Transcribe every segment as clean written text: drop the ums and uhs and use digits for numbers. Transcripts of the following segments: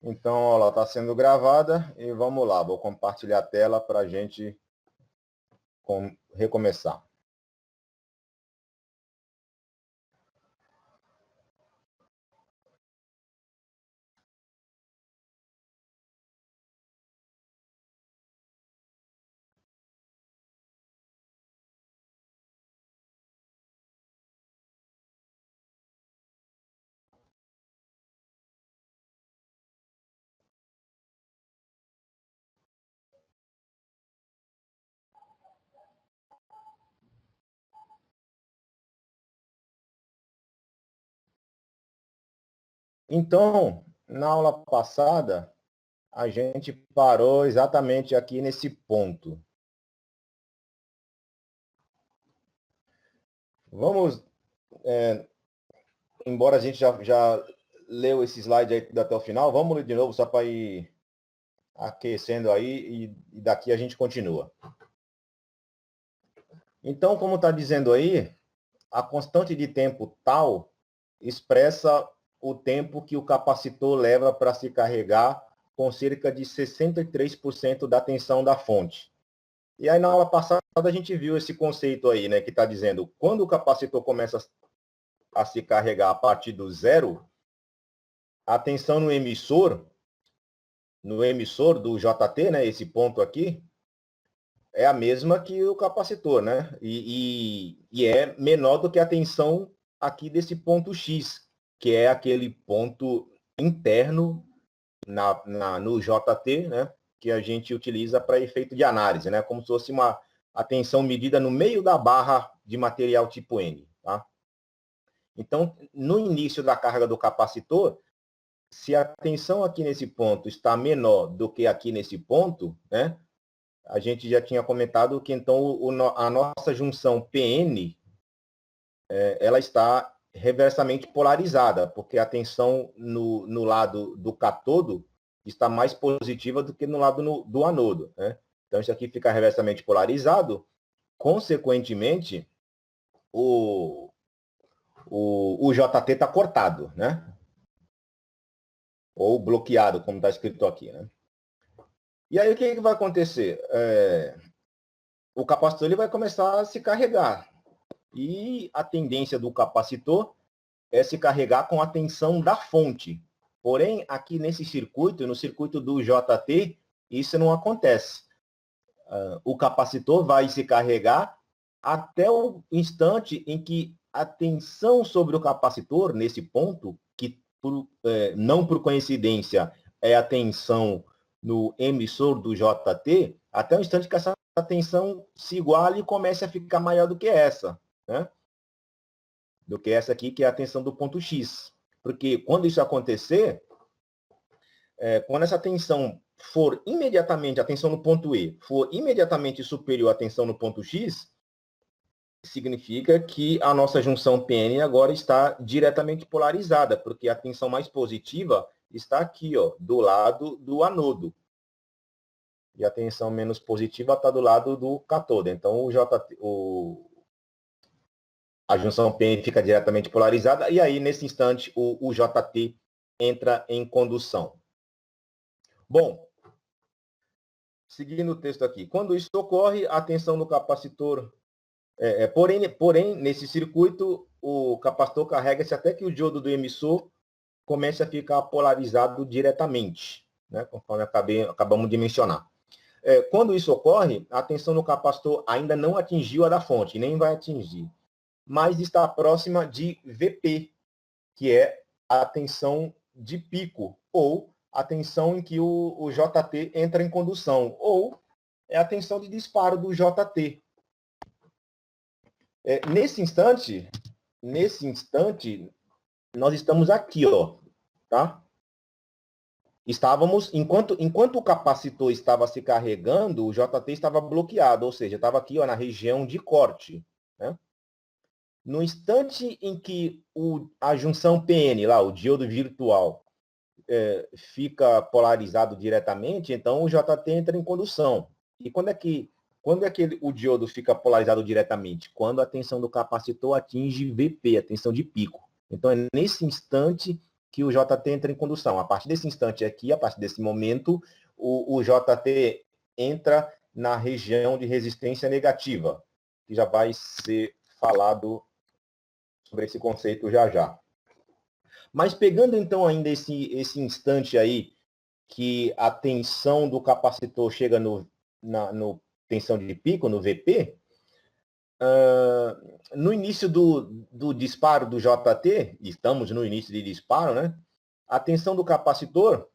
Então, a aula está sendo gravada e vamos lá, vou compartilhar a tela para a gente recomeçar. Então, na aula passada, a gente parou exatamente aqui nesse ponto. Vamos, embora a gente já leu esse slide aí até o final, vamos ler de novo só para ir aquecendo aí e daqui a gente continua. Então, como está dizendo aí, a constante de tempo tal expressa o tempo que o capacitor leva para se carregar com cerca de 63% da tensão da fonte. E aí, na aula passada, a gente viu esse conceito aí, né, que está dizendo, quando o capacitor começa a se carregar a partir do zero, a tensão no emissor do JT, né, esse ponto aqui, é a mesma que o capacitor, né? E é menor do que a tensão aqui desse ponto X, que é aquele ponto interno no JT, né? Que a gente utiliza para efeito de análise, né? Como se fosse a tensão medida no meio da barra de material tipo N, tá? Então, no início da carga do capacitor, se a tensão aqui nesse ponto está menor do que aqui nesse ponto, né? A gente já tinha comentado que, então, a nossa junção PN, ela está reversamente polarizada, porque a tensão no lado do catodo está mais positiva do que no lado do anodo, né? Então, isso aqui fica reversamente polarizado, consequentemente, o JT está cortado, né? Ou bloqueado, como está escrito aqui, né? E aí, o que vai acontecer? O capacitor ele vai começar a se carregar. E a tendência do capacitor é se carregar com a tensão da fonte. Porém, aqui nesse circuito, no circuito do JT, isso não acontece. O capacitor vai se carregar até o instante em que a tensão sobre o capacitor, nesse ponto, que não por coincidência é a tensão no emissor do JT, até o instante que essa tensão se iguale e comece a ficar maior do que essa, né? Do que essa aqui, que é a tensão do ponto X. Porque quando isso acontecer, quando essa tensão for imediatamente, a tensão no ponto E, for imediatamente superior à tensão no ponto X, significa que a nossa junção PN agora está diretamente polarizada, porque a tensão mais positiva está aqui, ó, do lado do anodo. E a tensão menos positiva está do lado do catodo. Então, a junção PN fica diretamente polarizada, e aí, nesse instante, o JT entra em condução. Bom, seguindo o texto aqui. Quando isso ocorre, a tensão do capacitor... porém, nesse circuito, o capacitor carrega-se até que o diodo do emissor comece a ficar polarizado diretamente, né, conforme acabamos de mencionar. Quando isso ocorre, a tensão no capacitor ainda não atingiu a da fonte, nem vai atingir, mas está próxima de Vp, que é a tensão de pico, ou a tensão em que o JT entra em condução, ou é a tensão de disparo do JT. Nesse instante, nós estamos aqui, ó, tá? Estávamos, enquanto o capacitor estava se carregando, o JT estava bloqueado, ou seja, estava aqui, ó, na região de corte, né? No instante em que a junção PN, lá, o diodo virtual, fica polarizado diretamente, então o JT entra em condução. E quando é que o diodo fica polarizado diretamente? Quando a tensão do capacitor atinge Vp, a tensão de pico. Então, é nesse instante que o JT entra em condução. A partir desse instante aqui, a partir desse momento, o JT entra na região de resistência negativa, que já vai ser falado sobre esse conceito já já. Mas pegando então ainda esse instante aí, que a tensão do capacitor chega no tensão de pico, no VP, no início do disparo do JT, estamos no início de disparo, né? A tensão do capacitor,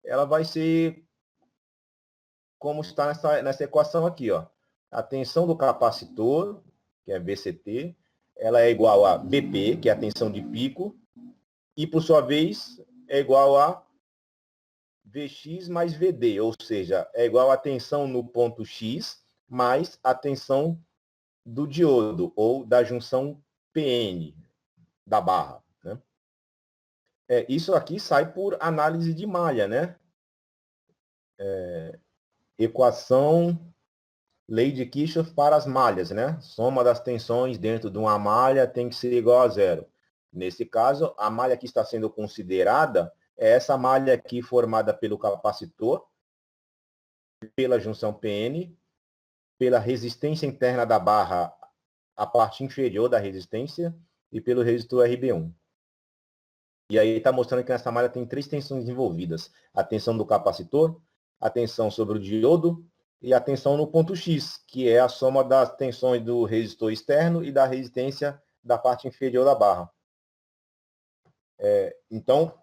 ela vai ser como está nessa equação aqui, ó. A tensão do capacitor, que é VCT, ela é igual a VP, que é a tensão de pico, e por sua vez é igual a Vx mais Vd, ou seja, é igual a tensão no ponto X mais a tensão do diodo, ou da junção PN da barra. Né? Isso aqui sai por análise de malha, né? Equação, lei de Kirchhoff para as malhas, né? Soma das tensões dentro de uma malha tem que ser igual a zero. Nesse caso, a malha que está sendo considerada é essa malha aqui formada pelo capacitor, pela junção PN, pela resistência interna da barra, a parte inferior da resistência, e pelo resistor RB1. E aí está mostrando que nessa malha tem 3 tensões envolvidas. A tensão do capacitor, a tensão sobre o diodo e a tensão no ponto X, que é a soma das tensões do resistor externo e da resistência da parte inferior da barra. Então,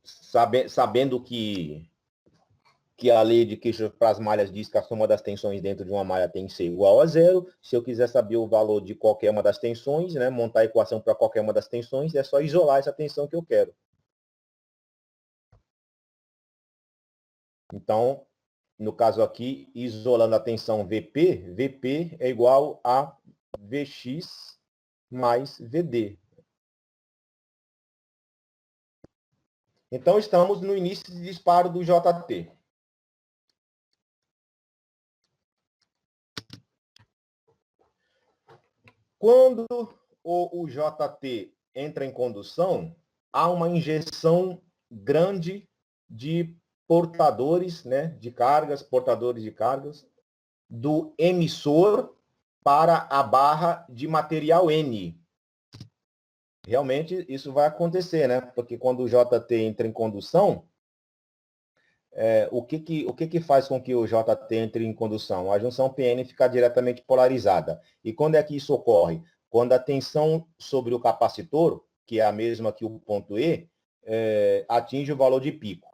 sabendo que a lei de Kirchhoff para as malhas diz que a soma das tensões dentro de uma malha tem que ser igual a zero. Se eu quiser saber o valor de qualquer uma das tensões, né, montar a equação para qualquer uma das tensões, é só isolar essa tensão que eu quero. Então, no caso aqui, isolando a tensão VP, VP é igual a Vx mais Vd. Então, estamos no início de disparo do JT. Quando o JT entra em condução, há uma injeção grande de portadores, né, de cargas, portadores de cargas, do emissor para a barra de material N. Realmente isso vai acontecer, né? Porque quando o JT entra em condução, o que faz com que o JT entre em condução? A junção PN fica diretamente polarizada. E quando é que isso ocorre? Quando a tensão sobre o capacitor, que é a mesma que o ponto E, atinge o valor de pico.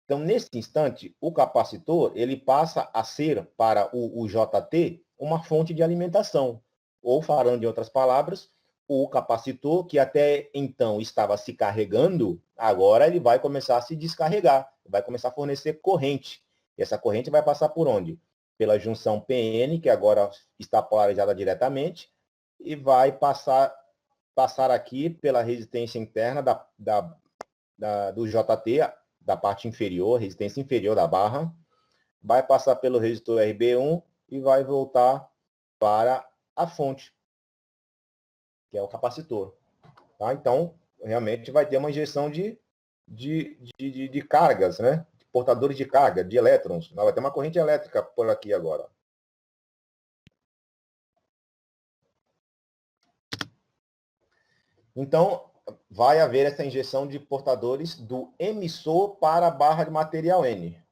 Então, nesse instante, o capacitor ele passa a ser, para o JT, uma fonte de alimentação. Ou, falando em outras palavras, o capacitor, que até então estava se carregando, agora ele vai começar a se descarregar, vai começar a fornecer corrente. E essa corrente vai passar por onde? Pela junção PN, que agora está polarizada diretamente, e vai passar aqui pela resistência interna do JT, da parte inferior, resistência inferior da barra, vai passar pelo resistor RB1 e vai voltar para a fonte, que é o capacitor. Tá? Então, realmente vai ter uma injeção de cargas, né? De portadores de carga, de elétrons. Vai ter uma corrente elétrica por aqui agora. Então, vai haver essa injeção de portadores do emissor para a barra de material N.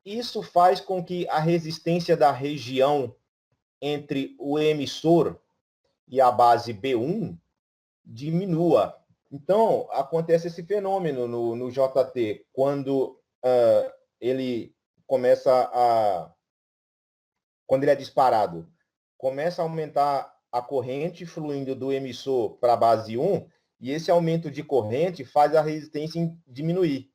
Isso faz com que a resistência da região entre o emissor e a base B1 diminua. Então, acontece esse fenômeno no JT, quando ele começa quando ele é disparado, começa a aumentar a corrente fluindo do emissor para a base 1, e esse aumento de corrente faz a resistência diminuir.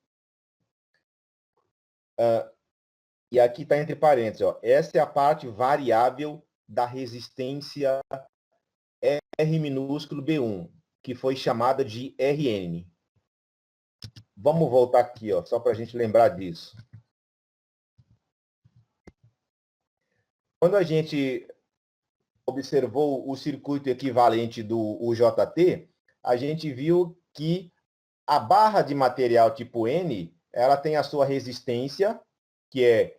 E aqui está entre parênteses, ó, essa é a parte variável da resistência R minúsculo B1, que foi chamada de Rn. Vamos voltar aqui, ó, só para a gente lembrar disso. Quando a gente observou o circuito equivalente do UJT, a gente viu que a barra de material tipo N, ela tem a sua resistência, que é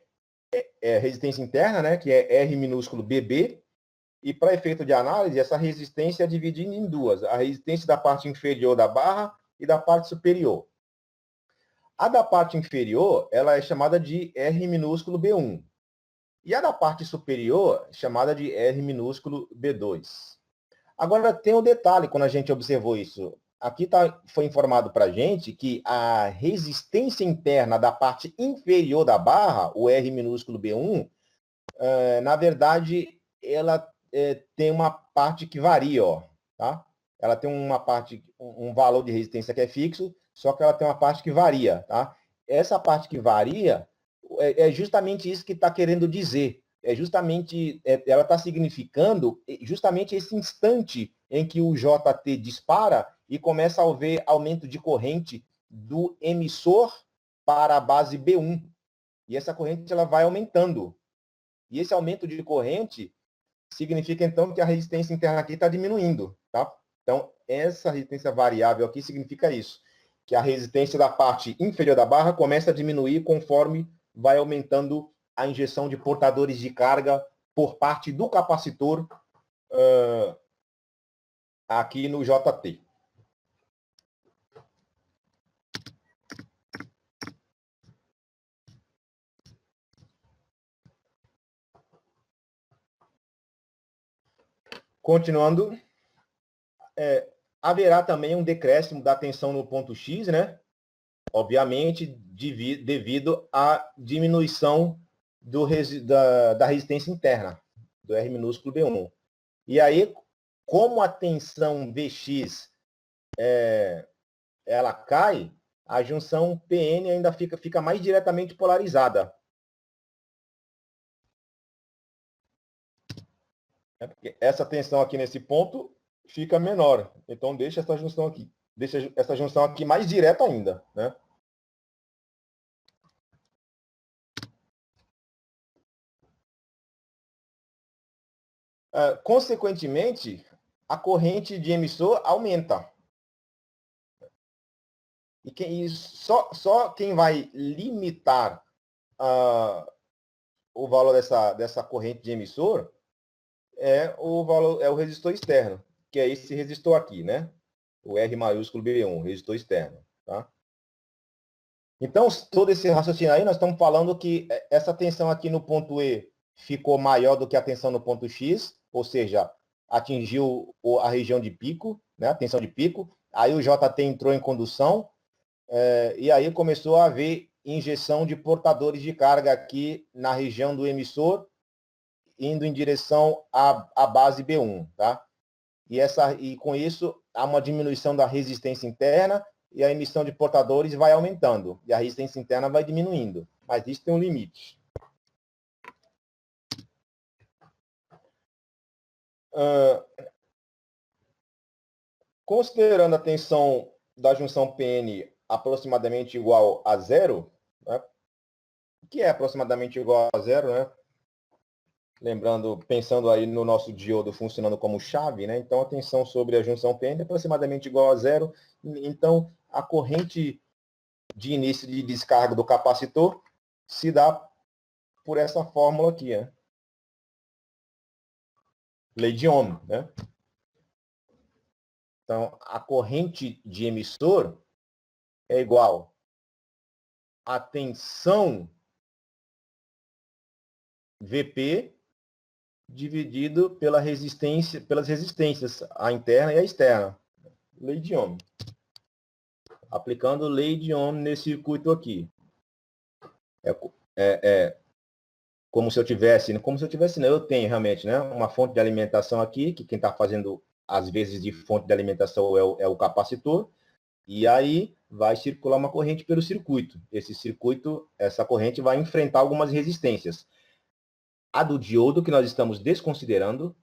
resistência interna, né, que é R minúsculo BB, e para efeito de análise, essa resistência é dividida em duas, a resistência da parte inferior da barra e da parte superior. A da parte inferior, ela é chamada de R minúsculo B1. E a da parte superior, chamada de R minúsculo B2. Agora, tem um detalhe quando a gente observou isso. Aqui foi informado para a gente que a resistência interna da parte inferior da barra, o R minúsculo B1, na verdade, ela tem uma parte que varia, ó, tá? Ela tem uma parte, um valor de resistência que é fixo, só que ela tem uma parte que varia, tá? Essa parte que varia é justamente isso que está querendo dizer. É justamente, ela está significando justamente esse instante em que o JT dispara e começa a haver aumento de corrente do emissor para a base B1. E essa corrente ela vai aumentando. E esse aumento de corrente significa, então, que a resistência interna aqui está diminuindo, tá? Então, essa resistência variável aqui significa isso, que a resistência da parte inferior da barra começa a diminuir conforme vai aumentando a injeção de portadores de carga por parte do capacitor aqui no JT. Continuando, haverá também um decréscimo da tensão no ponto X, né? Obviamente, devido à diminuição da resistência interna, do R minúsculo B1. E aí, como a tensão Vx ela cai, a junção PN ainda fica mais diretamente polarizada. Porque essa tensão aqui nesse ponto fica menor. Então, deixa essa junção aqui. Deixa essa junção aqui mais direta ainda, né? Consequentemente, a corrente de emissor aumenta. E só quem vai limitar o valor dessa corrente de emissor é o resistor externo, que é esse resistor aqui, né? O R maiúsculo B1, resistor externo. Tá? Então, todo esse raciocínio aí, nós estamos falando que essa tensão aqui no ponto E ficou maior do que a tensão no ponto X, ou seja, atingiu a região de pico, né? A tensão de pico. Aí o JT entrou em condução, e aí começou a haver injeção de portadores de carga aqui na região do emissor, indo em direção à base B1, tá? E com isso, há uma diminuição da resistência interna e a emissão de portadores vai aumentando, e a resistência interna vai diminuindo. Mas isso tem um limite. Considerando a tensão da junção PN aproximadamente igual a zero, né? O que é aproximadamente igual a zero, né? Lembrando, pensando aí no nosso diodo funcionando como chave, né? Então a tensão sobre a junção PN é aproximadamente igual a zero. Então a corrente de início de descarga do capacitor se dá por essa fórmula aqui, né? Lei de Ohm, né? Então a corrente de emissor é igual à tensão Vp dividido pelas resistências, a interna e a externa. Lei de Ohm. Aplicando lei de Ohm nesse circuito aqui. Como se eu tivesse, não, eu tenho realmente, né, uma fonte de alimentação aqui, que quem está fazendo, às vezes, de fonte de alimentação é o capacitor, e aí vai circular uma corrente pelo circuito. Esse circuito, essa corrente vai enfrentar algumas resistências. A do diodo, que nós estamos desconsiderando,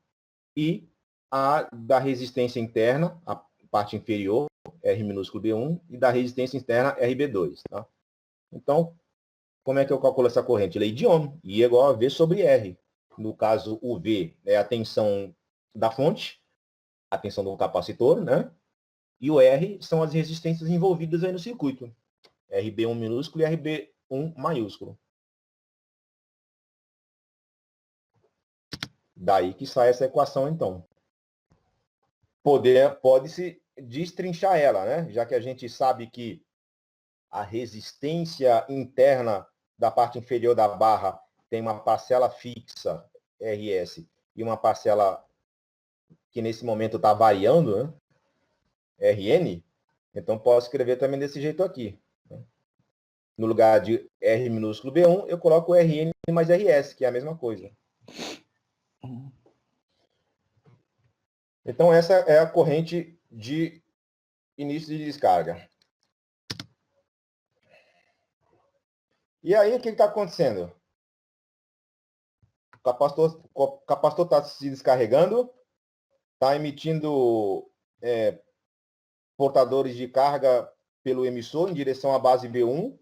e a da resistência interna, a parte inferior, R minúsculo B1, e da resistência externa, RB2. Tá? Então, como é que eu calculo essa corrente? Lei de Ohm, I é igual a V sobre R. No caso, o V é a tensão da fonte, a tensão do capacitor, né? E o R são as resistências envolvidas aí no circuito. RB1 minúsculo e RB1 maiúsculo. Daí que sai essa equação, então. Pode-se destrinchar ela, né? Já que a gente sabe que a resistência interna da parte inferior da barra tem uma parcela fixa, RS, e uma parcela que nesse momento está variando, né? RN. Então, posso escrever também desse jeito aqui. No lugar de R minúsculo B1, eu coloco RN mais RS, que é a mesma coisa. Então, essa é a corrente de início de descarga. E aí, o que está acontecendo? O capacitor está se descarregando, está emitindo portadores de carga pelo emissor em direção à base B1.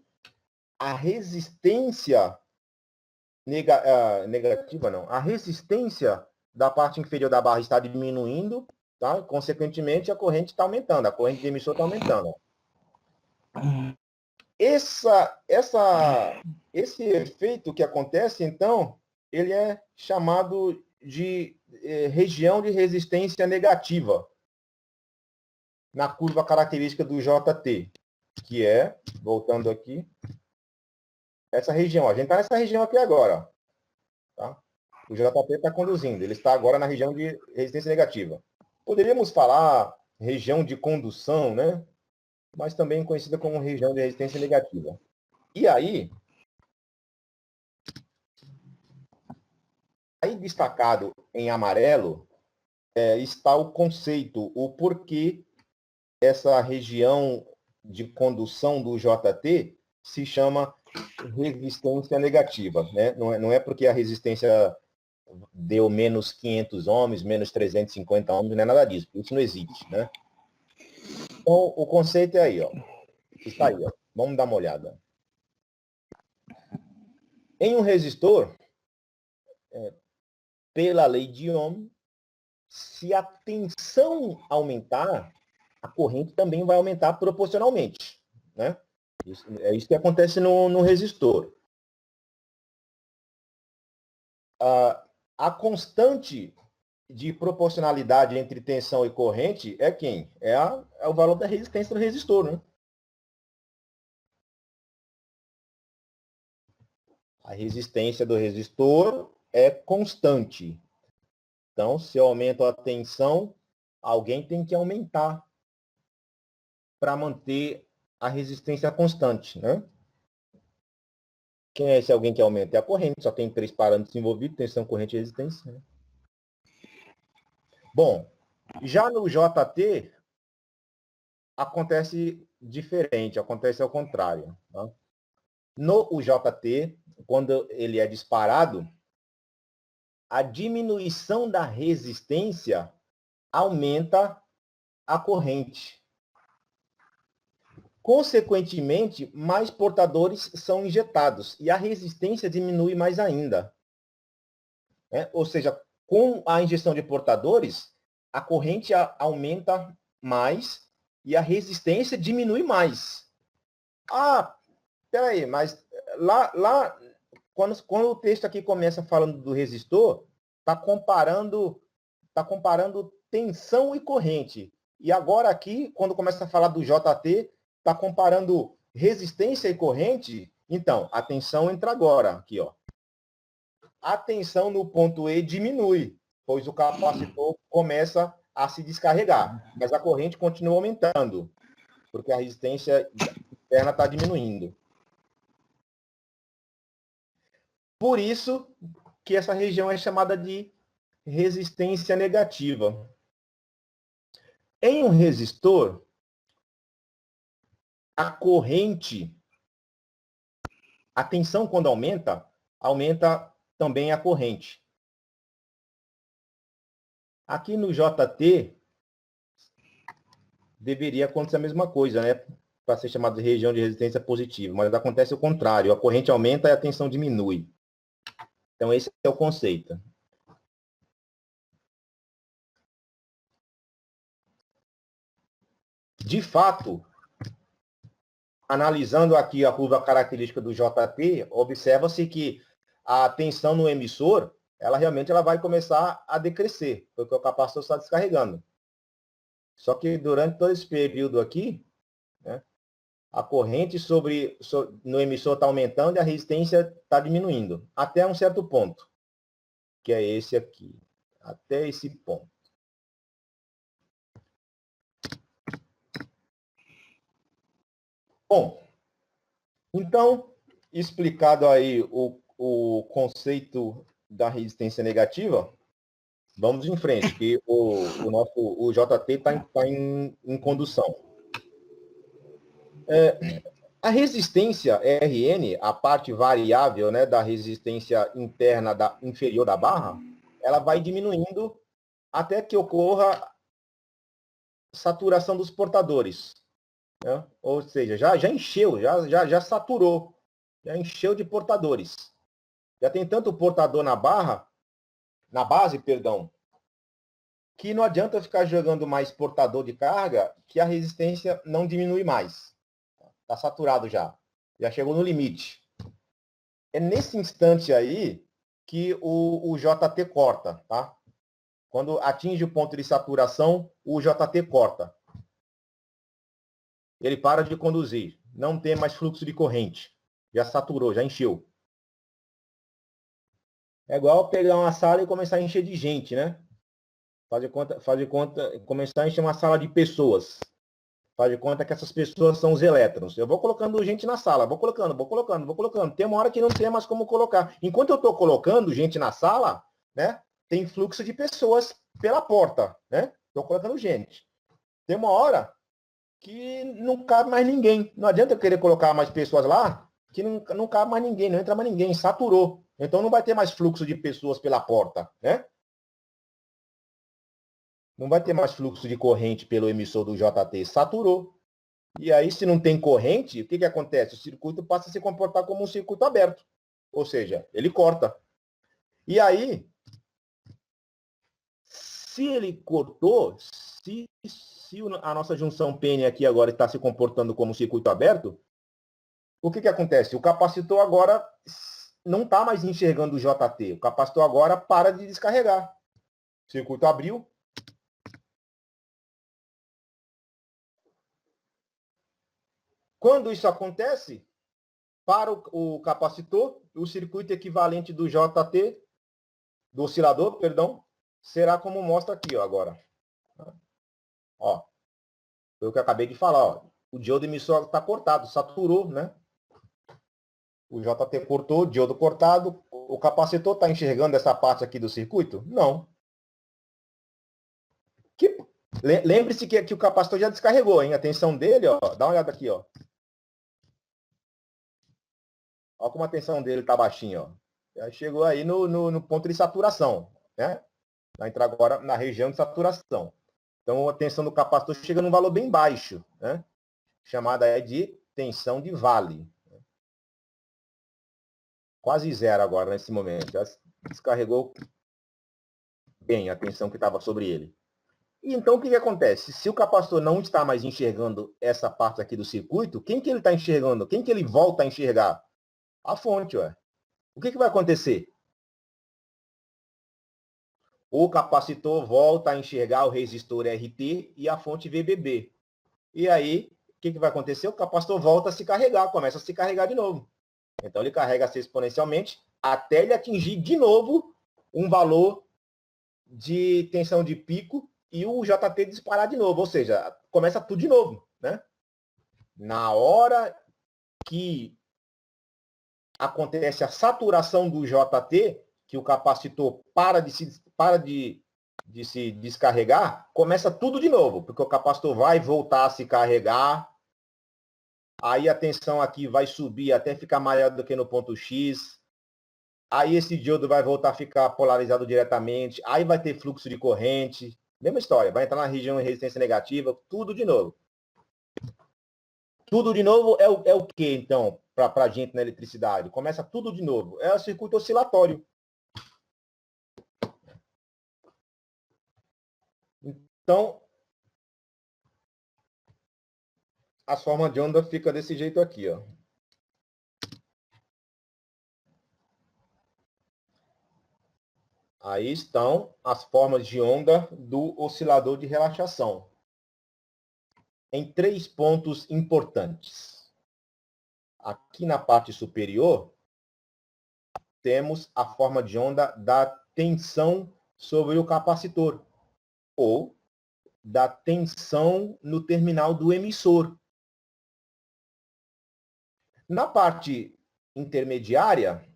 A resistência negativa, não. A resistência da parte inferior da barra está diminuindo, tá? Consequentemente, a corrente está aumentando, a corrente de emissor está aumentando. Esse efeito que acontece, então, ele é chamado de região de resistência negativa na curva característica do JT, que é, voltando aqui, essa região. A gente está nessa região aqui agora. Tá? O JT está conduzindo, ele está agora na região de resistência negativa. Poderíamos falar região de condução, né? Mas também conhecida como região de resistência negativa. E aí destacado em amarelo, está o conceito, o porquê essa região de condução do JT se chama resistência negativa. Né? Não é porque a resistência deu menos 500 ohms, menos 350 ohms, não é nada disso. Isso não existe. Né? Então, o conceito é aí. Ó. Está aí. Ó. Vamos dar uma olhada. Em um resistor, pela lei de Ohm, se a tensão aumentar, a corrente também vai aumentar proporcionalmente. Né? É isso que acontece no resistor. A constante de proporcionalidade entre tensão e corrente é quem? É o valor da resistência do resistor. Né? A resistência do resistor é constante. Então, se eu aumento a tensão, alguém tem que aumentar para manter a resistência constante. Né? Quem é esse alguém que aumenta? É a corrente, só tem 3 parâmetros envolvidos, tensão, corrente e resistência. Né? Bom, já no JT, acontece diferente, acontece ao contrário. Tá? No UJT, quando ele é disparado, a diminuição da resistência aumenta a corrente. Consequentemente, mais portadores são injetados e a resistência diminui mais ainda. Ou seja, com a injeção de portadores, a corrente aumenta mais e a resistência diminui mais. Peraí, mas lá quando o texto aqui começa falando do resistor, está comparando tensão e corrente. E agora aqui, quando começa a falar do JT, está comparando resistência e corrente. Então, a tensão entra agora, aqui, ó. A tensão no ponto E diminui, pois o capacitor começa a se descarregar, mas a corrente continua aumentando, porque a resistência interna está diminuindo. Por isso que essa região é chamada de resistência negativa. Em um resistor, a corrente, a tensão quando aumenta também a corrente. Aqui no JT, deveria acontecer a mesma coisa, né? Para ser chamado de região de resistência positiva, mas acontece o contrário, a corrente aumenta e a tensão diminui. Então, esse é o conceito. de fato, analisando aqui a curva característica do JT, observa-se que a tensão no emissor, ela realmente vai começar a decrescer, porque o capacitor está descarregando. Só que durante todo esse período aqui, né, a corrente no emissor está aumentando e a resistência está diminuindo, até um certo ponto, que é esse aqui, até esse ponto. Bom, então, explicado aí o conceito da resistência negativa, vamos em frente, que o JT está em condução. A resistência RN, a parte variável, né, da resistência interna inferior da barra, ela vai diminuindo até que ocorra saturação dos portadores. Né? Ou seja, já encheu, já saturou, já encheu de portadores. Já tem tanto portador na base, que não adianta ficar jogando mais portador de carga, que a resistência não diminui mais. Está saturado já. Já chegou no limite. É nesse instante aí que o JT corta, tá? Quando atinge o ponto de saturação, o JT corta. Ele para de conduzir. Não tem mais fluxo de corrente. Já saturou, já encheu. É igual pegar uma sala e começar a encher de gente, né? Faz de conta, começar a encher uma sala de pessoas. Faz de conta que essas pessoas são os elétrons. Eu vou colocando gente na sala, vou colocando. Tem uma hora que não tem mais como colocar. Enquanto eu estou colocando gente na sala, né, tem fluxo de pessoas pela porta, né? Estou colocando gente. Tem uma hora que não cabe mais ninguém. Não adianta eu querer colocar mais pessoas lá, que não cabe mais ninguém, não entra mais ninguém, saturou. Então não vai ter mais fluxo de pessoas pela porta, né? Não vai ter mais fluxo de corrente pelo emissor do JT, saturou. E aí, se não tem corrente, o que acontece? O circuito passa a se comportar como um circuito aberto. Ou seja, ele corta. E aí, se ele cortou, se a nossa junção PN aqui agora está se comportando como um circuito aberto, o que acontece? O capacitor agora não está mais enxergando o JT. O capacitor agora para de descarregar. O circuito abriu. Quando isso acontece, para o capacitor, o circuito equivalente do JT, do oscilador, perdão, será como mostra aqui, ó, agora. Ó, foi o que eu acabei de falar, ó. O diodo emissor está cortado, saturou, né? O JT cortou, o diodo cortado. O capacitor está enxergando essa parte aqui do circuito? Não. Lembre-se que o capacitor já descarregou, hein? A tensão dele, ó, dá uma olhada aqui, ó. Olha como a tensão dele está baixinha, ó. Já chegou aí no ponto de saturação, né? Vai entrar agora na região de saturação. Então, a tensão do capacitor chega num valor bem baixo, né? Chamada de tensão de vale. Quase zero agora, nesse momento. Já descarregou bem a tensão que estava sobre ele. E então, o que acontece? Se o capacitor não está mais enxergando essa parte aqui do circuito, quem que ele está enxergando? Quem que ele volta a enxergar? A fonte, ué. O que vai acontecer? O capacitor volta a enxergar o resistor RT e a fonte VBB. E aí, o que vai acontecer? O capacitor volta a se carregar, começa a se carregar de novo. Então, ele carrega-se exponencialmente até ele atingir de novo um valor de tensão de pico e o JT disparar de novo. Ou seja, começa tudo de novo, né? Na hora que acontece a saturação do JT, que o capacitor para de se descarregar, começa tudo de novo, porque o capacitor vai voltar a se carregar, aí a tensão aqui vai subir até ficar maior do que no ponto X, aí esse diodo vai voltar a ficar polarizado diretamente, aí vai ter fluxo de corrente, mesma história, vai entrar na região de resistência negativa, tudo de novo. Tudo de novo é o que, então, para a gente na eletricidade? Começa tudo de novo. É o circuito oscilatório. Então, a forma de onda fica desse jeito aqui, ó. Aí estão as formas de onda do oscilador de relaxação. Em 3 pontos importantes. Aqui na parte superior, temos a forma de onda da tensão sobre o capacitor, ou da tensão no terminal do emissor. Na parte intermediária,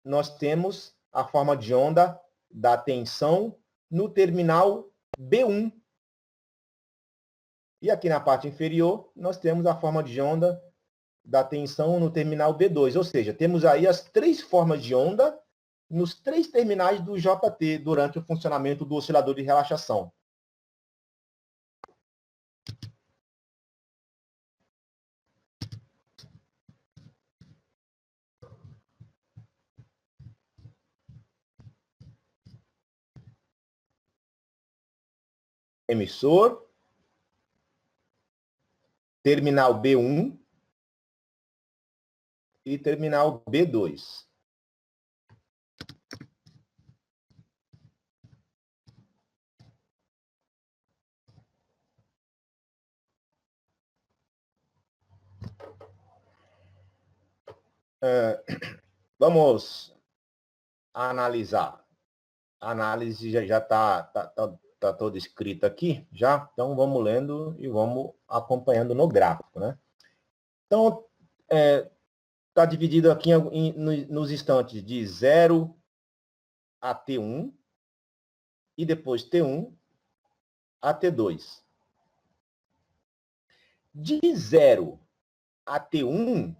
nós temos a forma de onda da tensão no terminal B1. E aqui na parte inferior, nós temos a forma de onda da tensão no terminal B2. Ou seja, temos aí as 3 formas de onda nos 3 terminais do JT durante o funcionamento do oscilador de relaxação. Emissor, terminal B1 e terminal B2. Vamos analisar. A análise já está toda escrita aqui, já. Então, vamos lendo e vamos acompanhando no gráfico, né? Então, está dividido aqui nos instantes de 0 a T1 e depois T1 a T2. De 0 a T1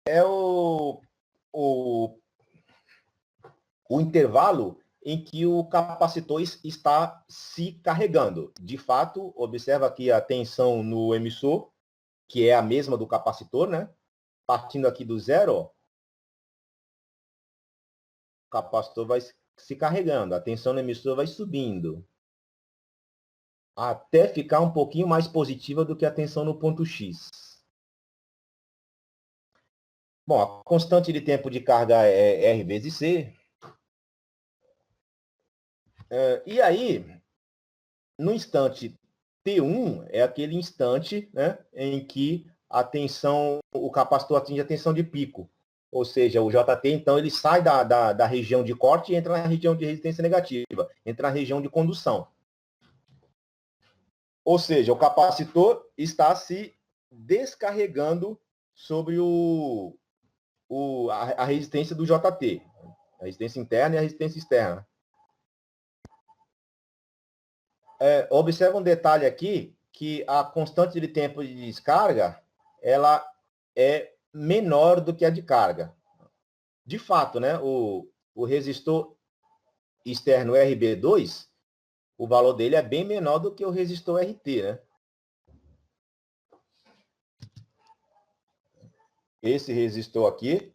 é o intervalo em que o capacitor está se carregando. De fato, observa aqui a tensão no emissor, que é a mesma do capacitor, né? Partindo aqui do 0, ó, o capacitor vai se carregando, a tensão no emissor vai subindo, até ficar um pouquinho mais positiva do que a tensão no ponto X. Bom, a constante de tempo de carga é R vezes C. E aí, no instante T1, é aquele instante, né, em que a tensão, o capacitor atinge a tensão de pico. Ou seja, o JT, então, ele sai da região de corte e entra na região de resistência negativa, entra na região de condução. Ou seja, o capacitor está se descarregando sobre a resistência do JT, a resistência interna e a resistência externa. Observa um detalhe aqui, que a constante de tempo de descarga, ela é menor do que a de carga. De fato, né, o resistor externo RB2, o valor dele é bem menor do que o resistor RT, né? Esse resistor aqui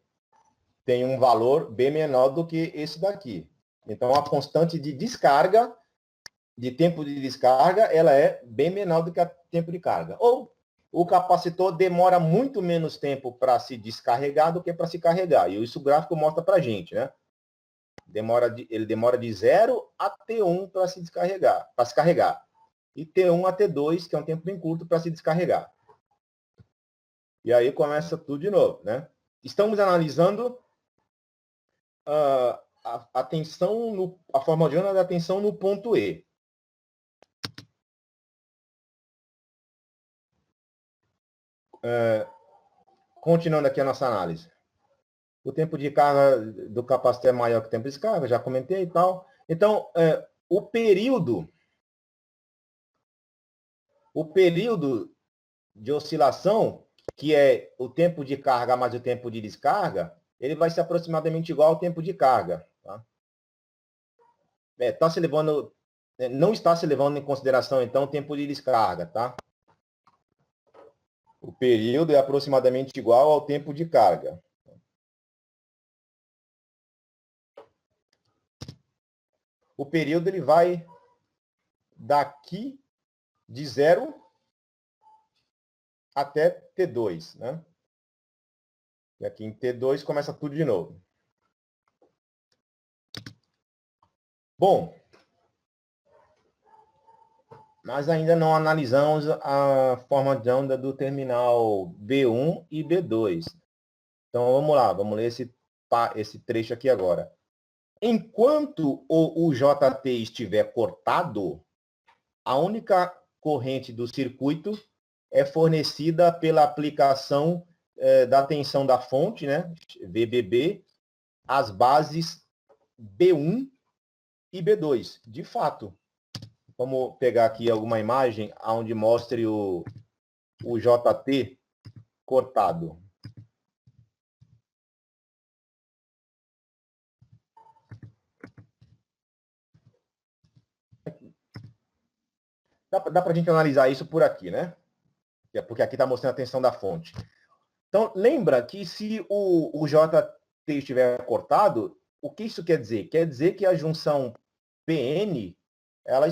tem um valor bem menor do que esse daqui. Então, a constante de descarga, de tempo de descarga, ela é bem menor do que o tempo de carga. Ou o capacitor demora muito menos tempo para se descarregar do que para se carregar. E isso o gráfico mostra para a gente, né? Ele demora de 0 a T1 para se descarregar, para se carregar. E T1 a T2, que é um tempo bem curto, para se descarregar. E aí começa tudo de novo, né? Estamos analisando a tensão, a forma de onda da tensão no ponto E. Continuando aqui a nossa análise. O tempo de carga do capacitor é maior que o tempo de descarga, já comentei e tal. Então, o período de oscilação, que é o tempo de carga mais o tempo de descarga, ele vai ser aproximadamente igual ao tempo de carga. Tá? Não está se levando em consideração, então, o tempo de descarga. Tá? O período é aproximadamente igual ao tempo de carga. O período ele vai daqui de 0 até T2, né? E aqui em T2 começa tudo de novo. Bom, nós ainda não analisamos a forma de onda do terminal B1 e B2. Então, vamos lá, vamos ler esse trecho aqui agora. Enquanto o JT estiver cortado, a única corrente do circuito é fornecida pela aplicação da tensão da fonte, né, VBB, às bases B1 e B2. De fato, vamos pegar aqui alguma imagem onde mostre o JT cortado. Dá para a gente analisar isso por aqui, né? Porque aqui está mostrando a tensão da fonte. Então, lembra que se o JT estiver cortado, o que isso quer dizer? Quer dizer que a junção PN ela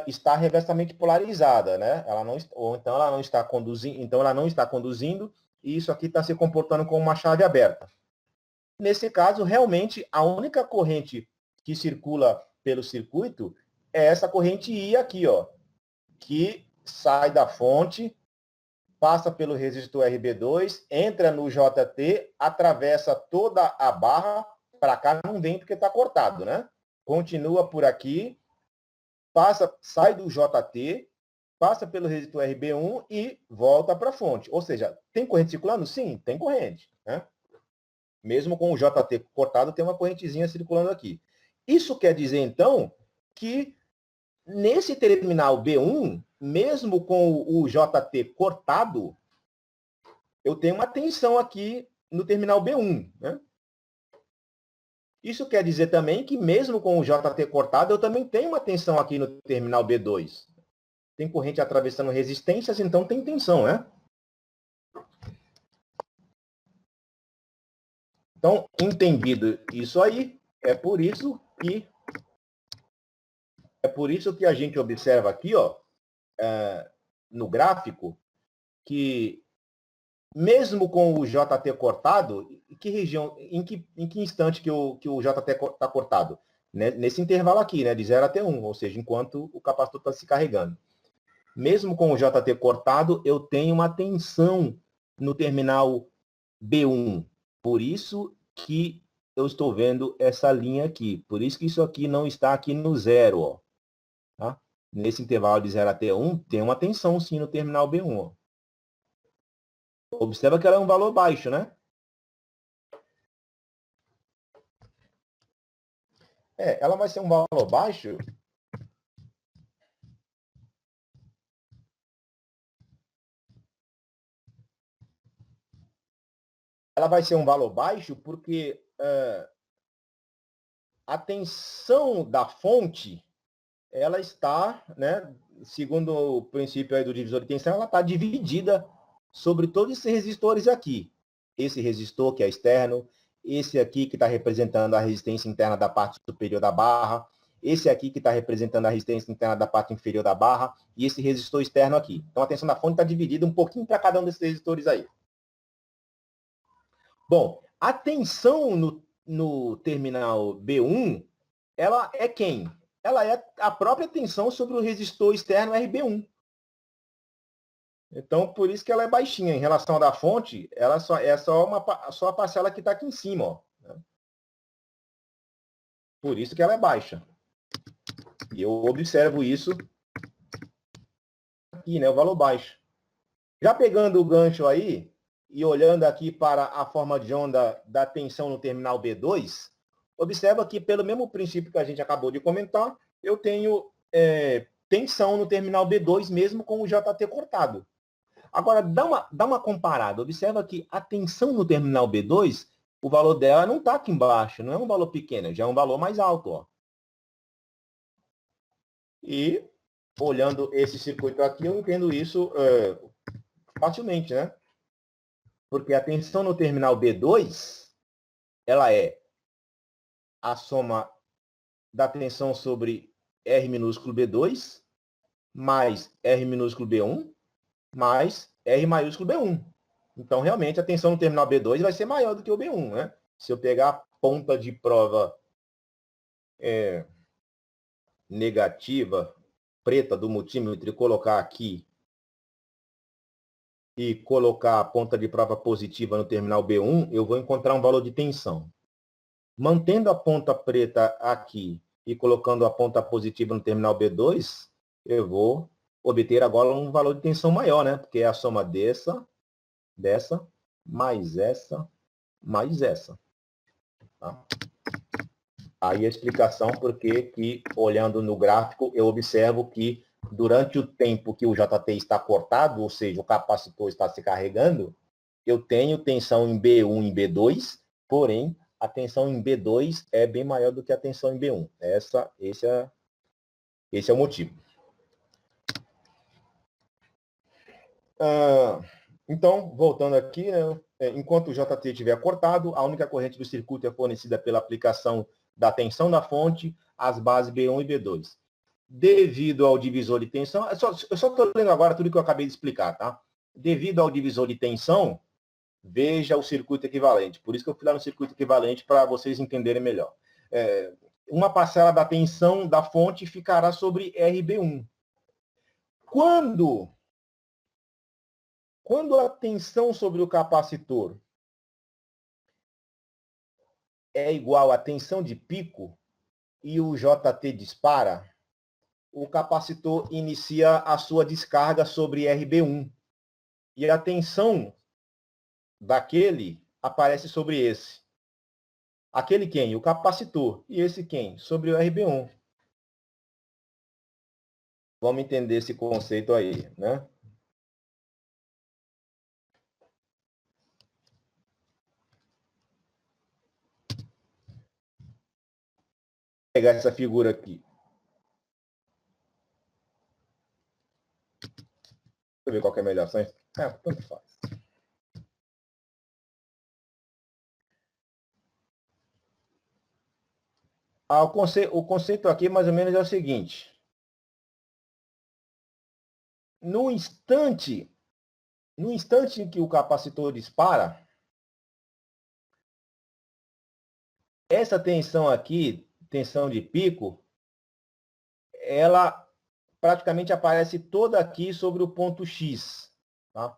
está reversamente polarizada, né? Ou então ela não está conduzindo, e isso aqui está se comportando como uma chave aberta. Nesse caso, realmente, a única corrente que circula pelo circuito é essa corrente I aqui, ó, que sai da fonte, passa pelo resistor RB2, entra no JT, atravessa toda a barra, para cá não vem porque está cortado, né? Continua por aqui, sai do JT, passa pelo resistor RB1 e volta para a fonte. Ou seja, tem corrente circulando? Sim, tem corrente, né? Mesmo com o JT cortado, tem uma correntezinha circulando aqui. Isso quer dizer, então, que nesse terminal B1, mesmo com o JT cortado, eu tenho uma tensão aqui no terminal B1, né? Isso quer dizer também que mesmo com o JT cortado, eu também tenho uma tensão aqui no terminal B2. Tem corrente atravessando resistências, então tem tensão, né? Então, entendido isso aí, é por isso que a gente observa aqui, ó, no gráfico, que mesmo com o JT cortado, que região, em que instante que o JT está cortado? Nesse intervalo aqui, né, de 0 até 1, ou seja, enquanto o capacitor está se carregando. Mesmo com o JT cortado, eu tenho uma tensão no terminal B1. Por isso que eu estou vendo essa linha aqui. Por isso que isso aqui não está aqui no 0. Ó. Tá? Nesse intervalo de 0 até 1, tem uma tensão sim no terminal B1. Ó. Observa que ela é um valor baixo, né? Ela vai ser um valor baixo. Ela vai ser um valor baixo porque a tensão da fonte, ela está, né, segundo o princípio aí do divisor de tensão, ela está dividida sobre todos esses resistores aqui. Esse resistor que é externo, esse aqui que está representando a resistência interna da parte superior da barra, esse aqui que está representando a resistência interna da parte inferior da barra, e esse resistor externo aqui. Então, a tensão da fonte está dividida um pouquinho para cada um desses resistores aí. Bom, a tensão no terminal B1, ela é quem? Ela é a própria tensão sobre o resistor externo RB1. Então, por isso que ela é baixinha. Em relação à da fonte, ela só a parcela que está aqui em cima. Ó. Por isso que ela é baixa. E eu observo isso aqui, né, o valor baixo. Já pegando o gancho aí, e olhando aqui para a forma de onda da tensão no terminal B2, observa que, pelo mesmo princípio que a gente acabou de comentar, eu tenho tensão no terminal B2 mesmo com o JT cortado. Agora, dá uma comparada. Observa que a tensão no terminal B2, o valor dela não está aqui embaixo, não é um valor pequeno, já é um valor mais alto. Ó. E, olhando esse circuito aqui, eu entendo isso facilmente, né? Porque a tensão no terminal B2, ela é a soma da tensão sobre R minúsculo B2, mais R minúsculo B1, mais R maiúsculo B1. Então, realmente, a tensão no terminal B2 vai ser maior do que o B1, né? Se eu pegar a ponta de prova negativa, preta do multímetro e colocar aqui e colocar a ponta de prova positiva no terminal B1, eu vou encontrar um valor de tensão. Mantendo a ponta preta aqui e colocando a ponta positiva no terminal B2, eu vou obter agora um valor de tensão maior, né? Porque é a soma dessa, mais essa, mais essa. Tá? Aí a explicação porque que, olhando no gráfico, eu observo que durante o tempo que o JT está cortado, ou seja, o capacitor está se carregando, eu tenho tensão em B1 e em B2, porém, a tensão em B2 é bem maior do que a tensão em B1. Esse é o motivo. Então, voltando aqui, né, enquanto o JT estiver cortado, a única corrente do circuito é fornecida pela aplicação da tensão da fonte às bases B1 e B2. Devido ao divisor de tensão, eu só estou lendo agora tudo que eu acabei de explicar, tá? Devido ao divisor de tensão, veja o circuito equivalente. Por isso que eu fui lá no circuito equivalente para vocês entenderem melhor. Uma parcela da tensão da fonte ficará sobre RB1. Quando a tensão sobre o capacitor é igual à tensão de pico e o JT dispara, o capacitor inicia a sua descarga sobre RB1. E a tensão daquele aparece sobre esse. Aquele quem? O capacitor. E esse quem? Sobre o RB1. Vamos entender esse conceito aí, né? Vou pegar essa figura aqui. Deixa eu ver qual que é a melhor. Tanto faz. O conceito aqui, mais ou menos, é o seguinte. No instante em que o capacitor dispara, essa tensão aqui, tensão de pico, ela praticamente aparece toda aqui sobre o ponto X. Tá?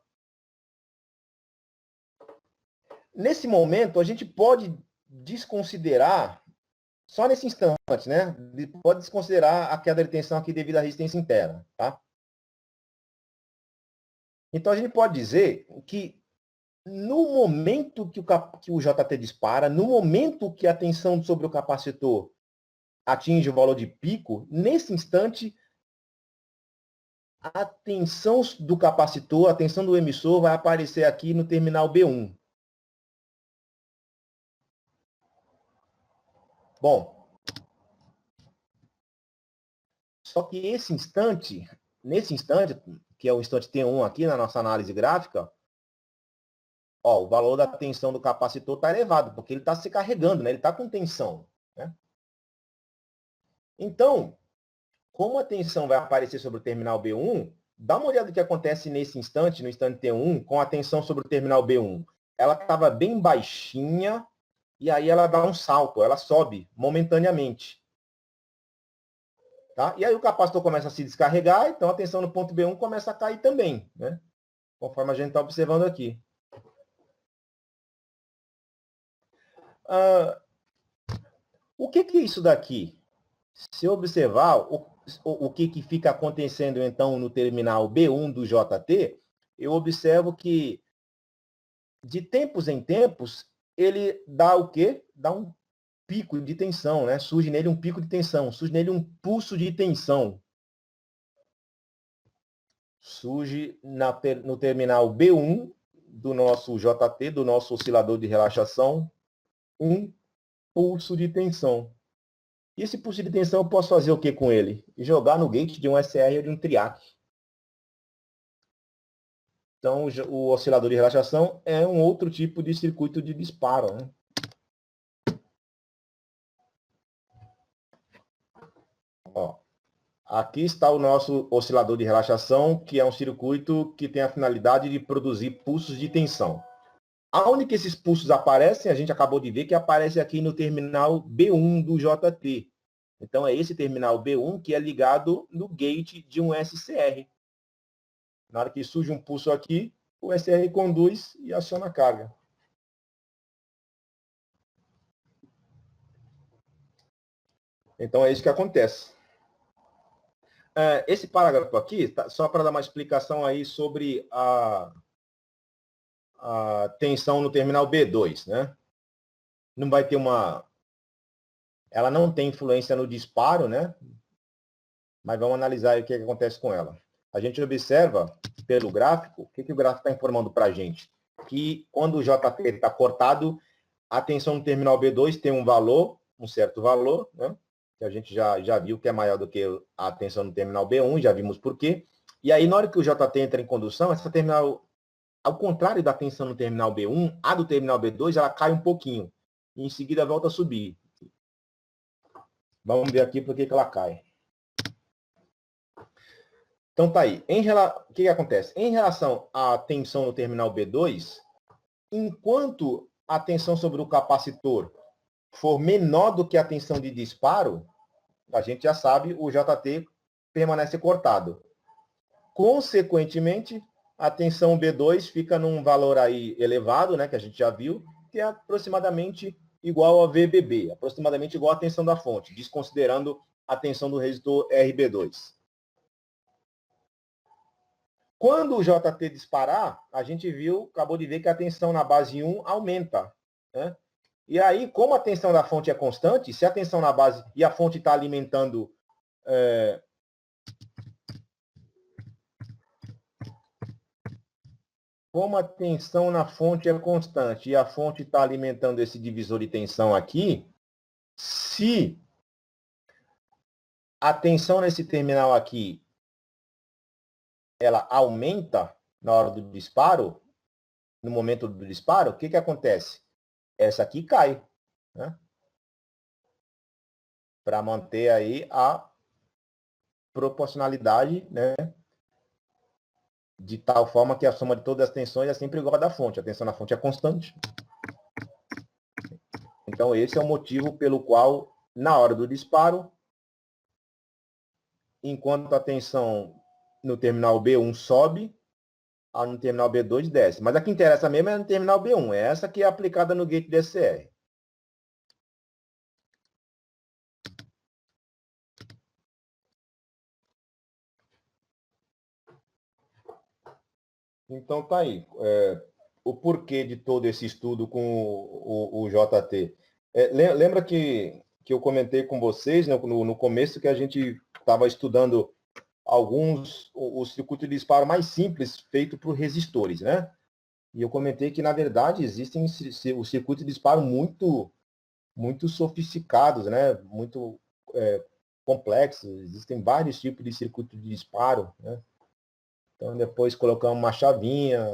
Nesse momento, a gente pode desconsiderar, só nesse instante, né? Pode desconsiderar a queda de tensão aqui devido à resistência interna. Tá? Então, a gente pode dizer que no momento que o JT dispara, no momento que a tensão sobre o capacitor atinge o valor de pico, nesse instante, a tensão do capacitor, a tensão do emissor vai aparecer aqui no terminal B1. Bom, só que nesse instante, que é o instante T1 aqui na nossa análise gráfica, ó, o valor da tensão do capacitor está elevado, porque ele está se carregando, né? Ele está com tensão. Né? Então, como a tensão vai aparecer sobre o terminal B1, dá uma olhada no que acontece nesse instante, no instante T1, com a tensão sobre o terminal B1. Ela estava bem baixinha, e aí ela dá um salto, ela sobe momentaneamente. Tá? E aí o capacitor começa a se descarregar, então a tensão no ponto B1 começa a cair também, né? Conforme a gente está observando aqui. O que é isso daqui? Se observar o que fica acontecendo, então, no terminal B1 do JT, eu observo que, de tempos em tempos, ele dá o quê? Dá um pico de tensão, né? Surge nele um pico de tensão, surge nele um pulso de tensão. Surge no terminal B1 do nosso JT, do nosso oscilador de relaxação, um pulso de tensão. E esse pulso de tensão eu posso fazer o que com ele? Jogar no gate de um SR ou de um triac. Então, o oscilador de relaxação é um outro tipo de circuito de disparo. Né? Ó. Aqui está o nosso oscilador de relaxação, que é um circuito que tem a finalidade de produzir pulsos de tensão. Aonde que esses pulsos aparecem? A gente acabou de ver que aparece aqui no terminal B1 do JT. Então, é esse terminal B1 que é ligado no gate de um SCR. Na hora que surge um pulso aqui, o SCR conduz e aciona a carga. Então, é isso que acontece. Esse parágrafo aqui, só para dar uma explicação aí sobre a tensão no terminal B2, né? Não vai ter ela não tem influência no disparo, né? Mas vamos analisar o que acontece com ela. A gente observa pelo gráfico, o que o gráfico está informando para a gente? Que quando o JT está cortado, a tensão no terminal B2 tem um valor, um certo valor, né? Que a gente já viu que é maior do que a tensão no terminal B1, já vimos por quê. E aí, na hora que o JT entra em condução, essa terminal, ao contrário da tensão no terminal B1, a do terminal B2, ela cai um pouquinho. E em seguida volta a subir. Vamos ver aqui por que ela cai. Então tá aí. O que acontece? Em relação à tensão no terminal B2, enquanto a tensão sobre o capacitor for menor do que a tensão de disparo, a gente já sabe, o JT permanece cortado. Consequentemente, a tensão B2 fica num valor aí elevado, né, que a gente já viu, que é aproximadamente igual a VBB, aproximadamente igual à tensão da fonte, desconsiderando a tensão do resistor RB2. Quando o JT disparar, a gente acabou de ver que a tensão na base 1 aumenta, né? E aí, como a tensão da fonte é constante, se a tensão na base e a fonte está alimentando como a tensão na fonte é constante e a fonte está alimentando esse divisor de tensão aqui, se a tensão nesse terminal aqui ela aumenta na hora do disparo, no momento do disparo, o que acontece? Essa aqui cai, né? Para manter aí a proporcionalidade, né? De tal forma que a soma de todas as tensões é sempre igual à da fonte. A tensão na fonte é constante. Então, esse é o motivo pelo qual, na hora do disparo, enquanto a tensão no terminal B1 sobe, a no terminal B2 desce. Mas a que interessa mesmo é no terminal B1. É essa que é aplicada no gate DCR. Então, tá aí. O porquê de todo esse estudo com o JT. Lembra que eu comentei com vocês, né, no começo, que a gente estava estudando o circuito de disparo mais simples feito por resistores, né? E eu comentei que, na verdade, existem os circuitos de disparo muito sofisticados, né? Muito complexos. Existem vários tipos de circuito de disparo, né? Então, depois colocamos uma chavinha.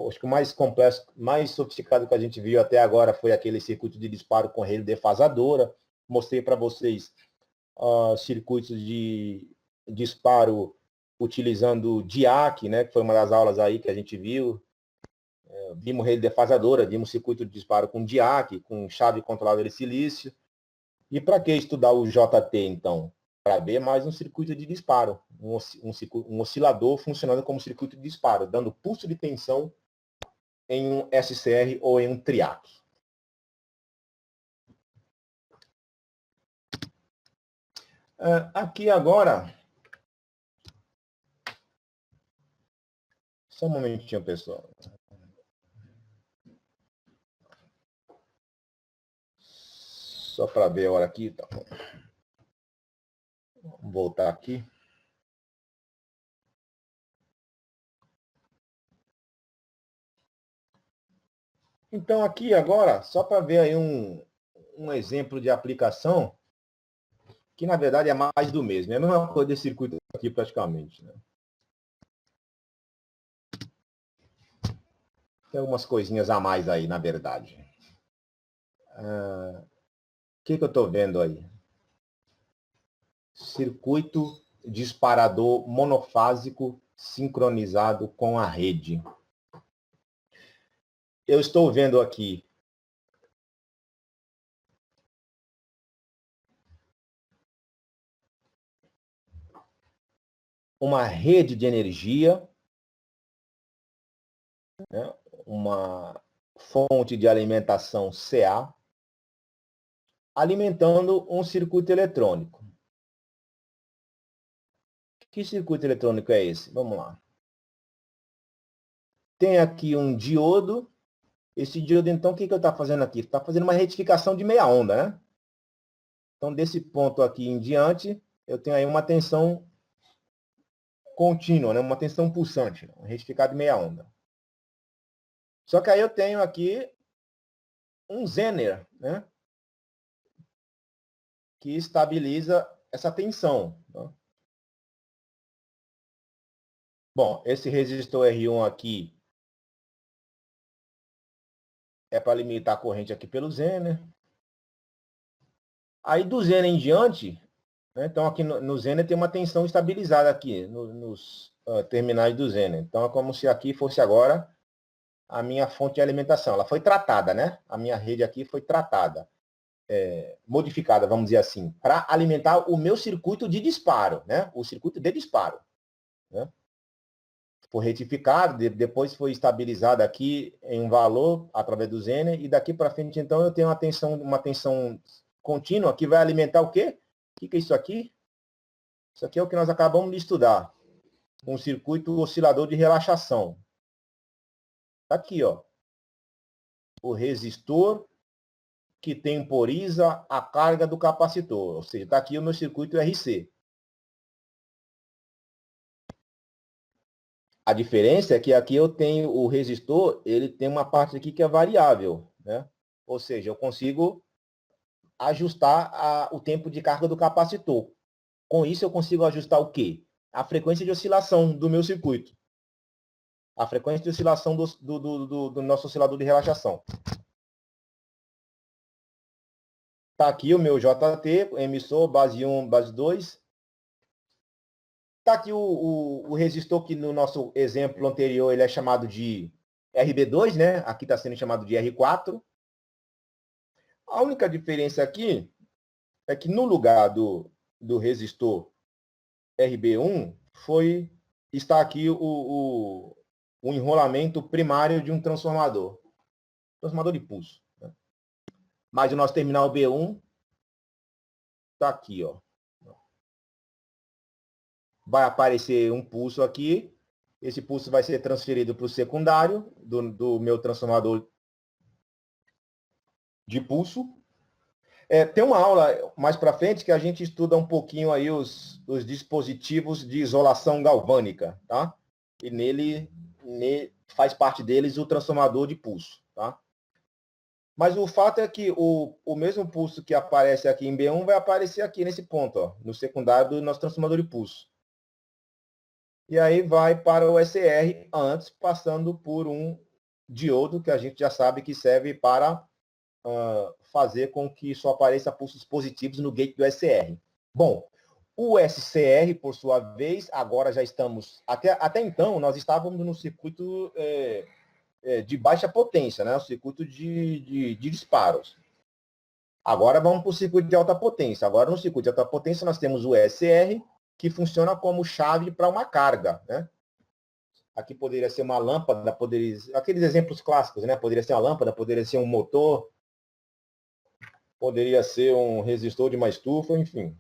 Acho que o mais complexo, mais sofisticado que a gente viu até agora foi aquele circuito de disparo com rede defasadora. Mostrei para vocês circuitos de disparo utilizando DIAC, né, que foi uma das aulas aí que a gente viu. Vimos rede defasadora, vimos circuito de disparo com DIAC, com chave controladora de silício. E para que estudar o JT, então? Para ver mais um circuito de disparo, um oscilador funcionando como circuito de disparo, dando pulso de tensão em um SCR ou em um TRIAC. Aqui agora, só um momentinho, pessoal. Só para ver a hora aqui. Tá bom. Vamos voltar aqui. Então, aqui agora, só para ver aí um exemplo de aplicação, que na verdade é mais do mesmo. É a mesma coisa desse circuito aqui praticamente, né? Tem algumas coisinhas a mais aí, na verdade. O que eu estou vendo aí? circuito disparador monofásico sincronizado com a rede. Eu estou vendo aqui uma rede de energia, né? Uma fonte de alimentação CA, alimentando um circuito eletrônico. Que circuito eletrônico é esse? Vamos lá. Tem aqui um diodo. Esse diodo, então, o que ele está fazendo aqui? Está fazendo uma retificação de meia onda, né? Então, desse ponto aqui em diante, eu tenho aí uma tensão contínua, né? Uma tensão pulsante, um retificado de meia onda. Só que aí eu tenho aqui um Zener, né? Que estabiliza essa tensão. Tá? Bom, esse resistor R1 aqui é para limitar a corrente aqui pelo Zener. Aí do Zener em diante, né, então aqui no Zener tem uma tensão estabilizada aqui, nos terminais do Zener. Então é como se aqui fosse agora a minha fonte de alimentação. Ela foi tratada, né? A minha rede aqui foi tratada, modificada, vamos dizer assim, para alimentar o meu circuito de disparo, né? O circuito de disparo. Né? Foi retificado, depois foi estabilizado aqui em um valor através do Zener, e daqui para frente, então, eu tenho uma tensão contínua que vai alimentar o quê? O que é isso aqui? Isso aqui é o que nós acabamos de estudar. Um circuito oscilador de relaxação. Está aqui, ó. O resistor que temporiza a carga do capacitor. Ou seja, está aqui o meu circuito RC. A diferença é que aqui eu tenho o resistor, ele tem uma parte aqui que é variável, né? Ou seja, eu consigo ajustar o tempo de carga do capacitor. Com isso, eu consigo ajustar o quê? A frequência de oscilação do meu circuito. A frequência de oscilação do nosso oscilador de relaxação. Está aqui o meu JT, emissor, base 1, base 2. Está aqui o resistor que no nosso exemplo anterior ele é chamado de RB2, né? Aqui está sendo chamado de R4. A única diferença aqui é que no lugar do resistor RB1 está aqui o enrolamento primário de um transformador de pulso. Né? Mas o nosso terminal B1 está aqui, ó. Vai aparecer um pulso aqui, esse pulso vai ser transferido para o secundário do meu transformador de pulso. Tem uma aula mais para frente que a gente estuda um pouquinho aí os dispositivos de isolação galvânica, tá? E nele faz parte deles o transformador de pulso, tá? Mas o fato é que o mesmo pulso que aparece aqui em B1 vai aparecer aqui nesse ponto, ó, no secundário do nosso transformador de pulso. E aí vai para o SR antes, passando por um diodo que a gente já sabe que serve para fazer com que só apareça pulsos positivos no gate do SR. Bom, o SCR, por sua vez, agora já estamos... Até então, nós estávamos no circuito de baixa potência, né? O circuito de disparos. Agora vamos para o circuito de alta potência. Agora, no circuito de alta potência, nós temos o SR, que funciona como chave para uma carga, né? Aqui poderia ser uma lâmpada, aqueles exemplos clássicos, né? Poderia ser uma lâmpada, poderia ser um motor, poderia ser um resistor de uma estufa, enfim.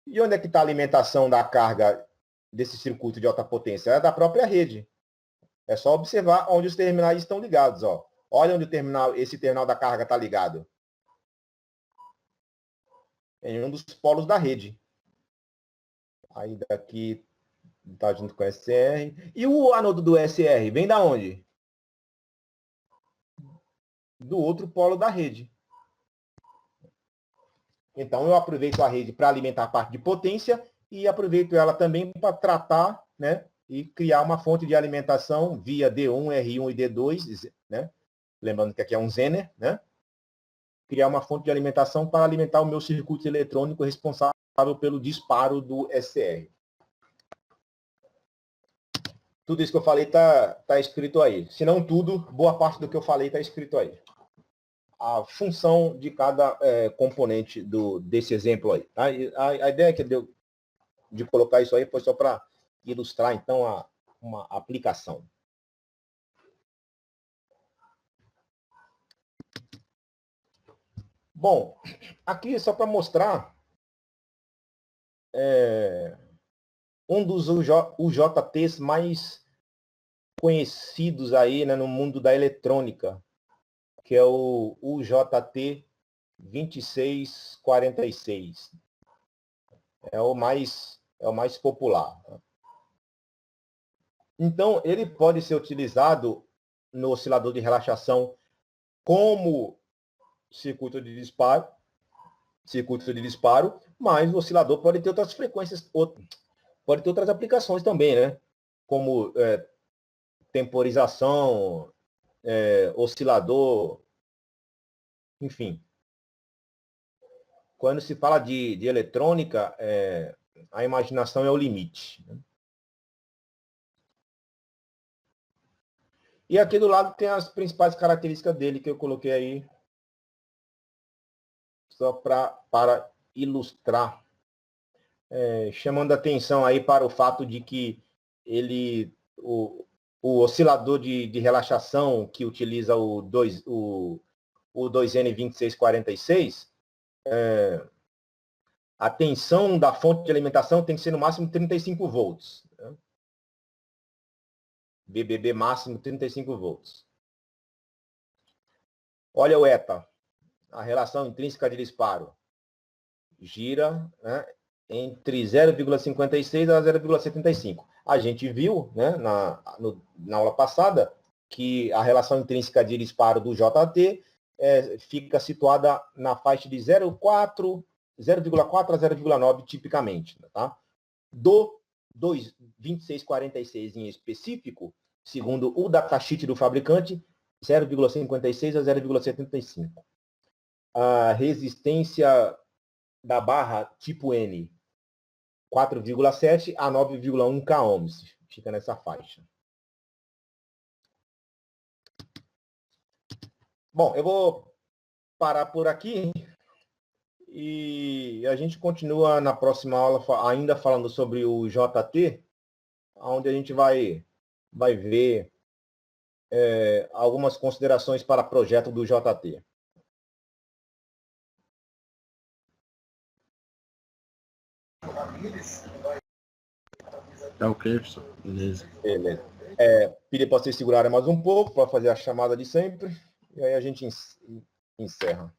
E onde é que está a alimentação da carga desse circuito de alta potência? É da própria rede. É só observar onde os terminais estão ligados. Ó. Olha onde esse terminal da carga está ligado. Em um dos polos da rede. Aí daqui está junto com o SR. E o anodo do SR vem da onde? Do outro polo da rede. Então, eu aproveito a rede para alimentar a parte de potência e aproveito ela também para tratar, né, e criar uma fonte de alimentação via D1, R1 e D2, né? Lembrando que aqui é um Zener, né? Criar uma fonte de alimentação para alimentar o meu circuito eletrônico responsável responsável pelo disparo do SR. Tudo isso que eu falei está escrito aí. Se não tudo, boa parte do que eu falei está escrito aí. A função de cada componente desse exemplo aí. Tá? A ideia que deu de colocar isso aí foi só para ilustrar, então, uma aplicação. Bom, aqui só para mostrar um dos UJTs mais conhecidos aí, né, no mundo da eletrônica, que é o UJT 2646. É o mais popular. Então, ele pode ser utilizado no oscilador de relaxação como circuito de disparo, mas o oscilador pode ter outras frequências, pode ter outras aplicações também, né? Como temporização, oscilador, enfim. Quando se fala de eletrônica, a imaginação é o limite. Né? E aqui do lado tem as principais características dele que eu coloquei aí, só para ilustrar, chamando atenção aí para o fato de que o oscilador de relaxação que utiliza o 2N2646, a tensão da fonte de alimentação tem que ser no máximo 35 volts. Né? BBB máximo 35 volts. Olha o ETA, a relação intrínseca de disparo. Gira, né, entre 0,56 a 0,75. A gente viu, né, na aula passada que a relação intrínseca de disparo do JT fica situada na faixa de 0,4 a 0,9 tipicamente. Tá? Do 2646 em específico, segundo o datasheet do fabricante, 0,56 a 0,75. A resistência da barra tipo N, 4,7 a 9,1 kΩ. Fica nessa faixa. Bom, eu vou parar por aqui e a gente continua na próxima aula ainda falando sobre o JT, onde a gente vai ver algumas considerações para projeto do JT. Tá ok, professor. Beleza. Beleza. Pedir para vocês segurarem mais um pouco para fazer a chamada de sempre e aí a gente encerra.